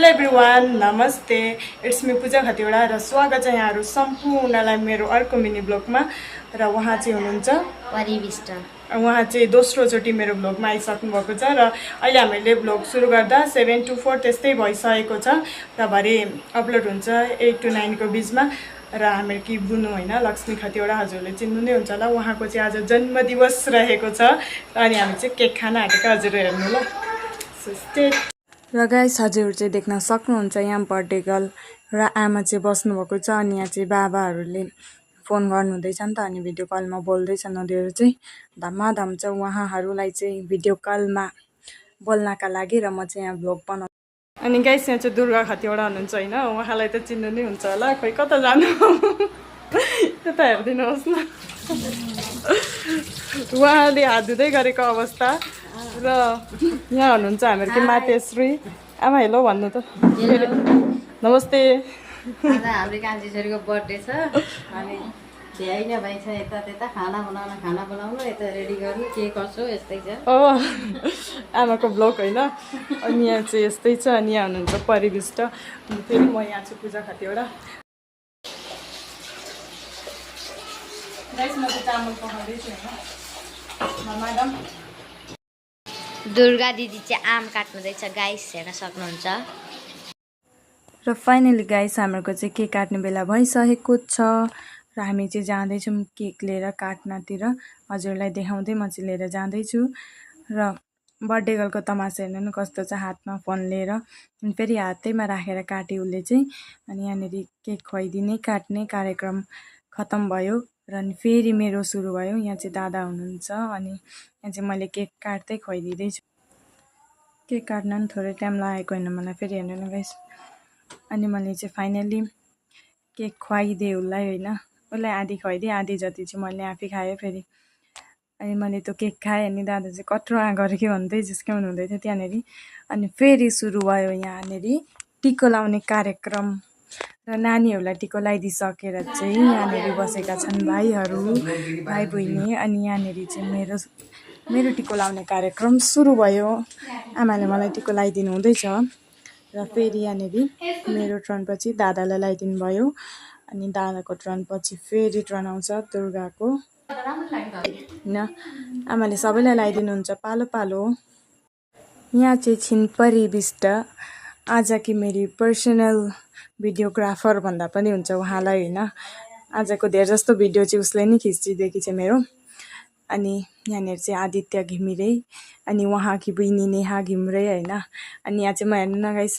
Hello everyone, नमस्ते। It's me पूजा खतिवडा र स्वागत छ यहाँहरू सम्पूर्णलाई मेरो अर्को मिनी ब्लगमा। र उहाँ चाहिँ हुनुहुन्छ परिविष्ट। उहाँ चाहिँ दोस्रोचोटि मेरो ब्लगमा आइसक्नु भएको छ र अहिले हामीले ब्लग सुरु गर्दा 7 to 4 त्यस्तै भइसकेको छ र भरे अपलोड हुन्छ 8 to 9 को बिचमा। र हामीहरूकी बुनु होइन लक्ष्मी खतिवडा हजुरले चिन्नु नै हुन्छ होला, उहाँको चाहिँ आज जन्मदिवस रहेको छ अनि हामी चाहिँ केक खान आँटेको। हजुर हेर्नु ल। र गाइस हजुरहरू चाहिँ देख्न सक्नुहुन्छ यहाँ बर्थडे गर्ल र आमा चाहिँ बस्नुभएको छ अनि यहाँ चाहिँ बाबाहरूले फोन गर्नुहुँदैछ नि त अनि भिडियो कलमा बोल्दैछन् उनीहरू चाहिँ धमाधम छ उहाँहरूलाई चाहिँ भिडियो कलमा बोल्नका लागि। र म चाहिँ यहाँ भ्लग बनाउँछु। अनि गाइस यहाँ चाहिँ दुर्गा खतिवडा हुनुहुन्छ होइन, उहाँलाई त चिन्नु नै हुन्छ होला, खोइ कता जानु यता हेरिदिनुहोस् न। उहाँले हात धुँदै गरेको अवस्था र यहाँ हुनुहुन्छ हामीहरूको मातेश्री आमा। हेलो भन्नु त। नमस्ते। आज हाम्रो कान्छीछोरीको बर्थडे छ अनि भ्याइ नभइ छ यता त्यता खाना बनाउनु यता रेडी गर्नु के कसो यस्तै छ। आमाको ब्लग होइन। अनि यहाँ चाहिँ यस्तै छ। अनि यहाँ हुनुहुन्छ परिविष्ट अनि फेरि म यहाँ छु पूजा खतिवडा। गाइस म चाहिँ चामल पकाउँदैछु होइन म्याडम। दुर्गा दिदी चाहिँ आम काट्नुहुँदैछ गाइस, हेर्न सक्नुहुन्छ। र फाइनली गाइस हाम्रो चाहिँ केक काट्ने बेला भइसकेको छ र हामी चाहिँ जाँदैछौँ केक लिएर काट्नतिर। हजुरलाई देखाउँदै म चाहिँ लिएर जाँदैछु। र बर्थडे गर्लको तमासा हेर्नु न कस्तो छ, हातमा फोन लिएर अनि फेरि हातैमा राखेर काट्यो उसले चाहिँ। अनि यहाँनिर केक खुवाइदिने काट्ने कार्यक्रम खत्तम भयो र अनि फेरि मेरो सुरु भयो। यहाँ चाहिँ दादा हुनुहुन्छ अनि यहाँ चाहिँ मैले केक काट्दै खुवाइदिँदैछु। केक काट्न पनि थोरै टाइम लागेको होइन मलाई, फेरि हेर्नु न गाइस। अनि मैले चाहिँ फाइनली केक खुवाइदिएँ उसलाई होइन, उसलाई आधी खुवाइदिएँ, आधी जति चाहिँ मैले आफै खाएँ फेरि। अनि मैले त्यो केक खाएँ अनि दादा चाहिँ कत्रो गरेर के भन्दै जिस्काउनु हुँदै थियो त्यहाँनिर। अनि फेरि सुरु भयो यहाँनिर टिको लाउने कार्यक्रम र नानीहरूलाई टिको लगाइदिइसकेर चाहिँ यहाँनिर बसेका छन् भाइहरू भाइ बहिनी। अनि यहाँनिर चाहिँ मेरो टिको लाउने कार्यक्रम सुरु भयो। आमाले मलाई टिको लगाइदिनु हुँदैछ र फेरि यहाँनिर मेरो टर्नपछि दादालाई लगाइदिनु भयो। अनि दादाको टर्नपछि फेरि टर्न आउँछ दुर्गाको होइन। आमाले सबैलाई लगाइदिनुहुन्छ पालो पालो। यहाँ चाहिँ छिन् परिविष्ट, आज कि मेरी पर्सनल भिडियोग्राफर भन्दा पनि हुन्छ उहाँलाई होइन। आजको धेर जस्तो भिडियो चाहिँ उसले नै खिचिदिएकी छ मेरो। अनि यहाँनिर चाहिँ आदित्य घिमिरे अनि उहाँकी बहिनी नेहा घिम्रे होइन। अनि यहाँ चाहिँ म हेर्नु न गाइस